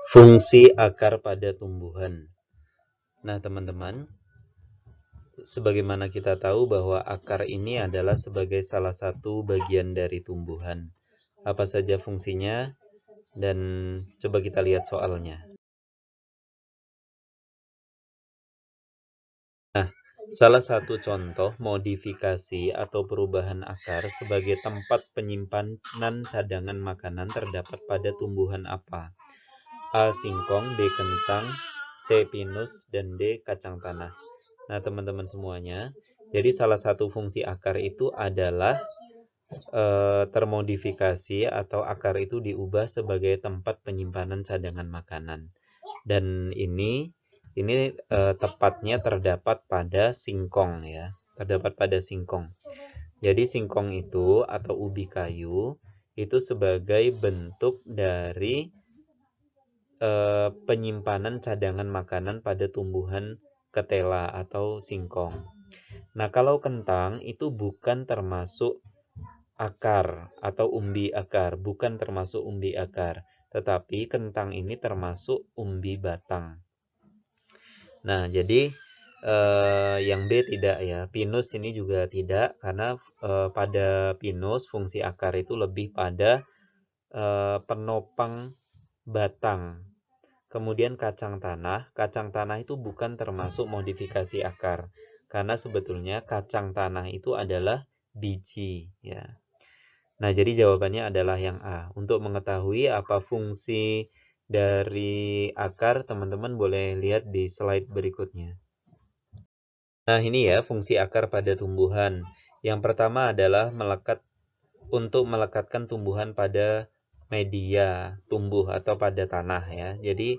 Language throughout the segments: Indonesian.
Fungsi akar pada tumbuhan. Nah, teman-teman, sebagaimana kita tahu bahwa akar ini adalah sebagai salah satu bagian dari tumbuhan. Apa saja fungsinya? Dan coba kita lihat soalnya. Nah, salah satu contoh modifikasi atau perubahan akar sebagai tempat penyimpanan cadangan makanan terdapat pada tumbuhan apa? A. Singkong, B. Kentang, C. Pinus, dan D. Kacang tanah. Nah, teman-teman semuanya, jadi salah satu fungsi akar itu adalah termodifikasi atau akar itu diubah sebagai tempat penyimpanan cadangan makanan. Dan ini tepatnya terdapat pada singkong ya, terdapat pada singkong. Jadi singkong itu atau ubi kayu itu sebagai bentuk dari penyimpanan cadangan makanan pada tumbuhan ketela atau singkong. Nah, kalau kentang itu bukan termasuk akar atau umbi akar, bukan termasuk umbi akar, tetapi kentang ini termasuk umbi batang. Nah, jadi yang B tidak ya, pinus ini juga tidak, karena pada pinus fungsi akar itu lebih pada penopang batang. Kemudian kacang tanah itu bukan termasuk modifikasi akar, karena sebetulnya kacang tanah itu adalah biji ya. Nah, jadi jawabannya adalah yang A. Untuk mengetahui apa fungsi dari akar, teman-teman boleh lihat di slide berikutnya. Nah, ini ya fungsi akar pada tumbuhan. Yang pertama adalah untuk melekatkan tumbuhan pada media tumbuh atau pada tanah ya. Jadi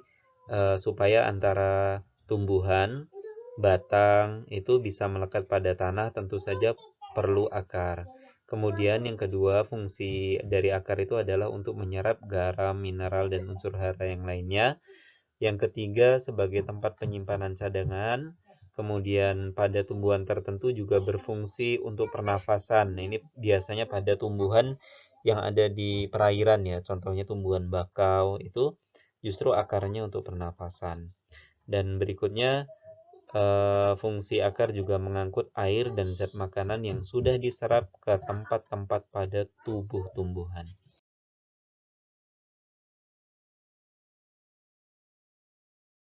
supaya antara tumbuhan, batang itu bisa melekat pada tanah, tentu saja perlu akar. Kemudian yang kedua, fungsi dari akar itu adalah untuk menyerap garam, mineral, dan unsur hara yang lainnya. Yang ketiga, sebagai tempat penyimpanan cadangan. Kemudian pada tumbuhan tertentu juga berfungsi untuk pernafasan. Nah, ini biasanya pada tumbuhan yang ada di perairan ya. Contohnya tumbuhan bakau itu justru akarnya untuk pernafasan. Dan berikutnya, fungsi akar juga mengangkut air dan zat makanan yang sudah diserap ke tempat-tempat pada tubuh tumbuhan.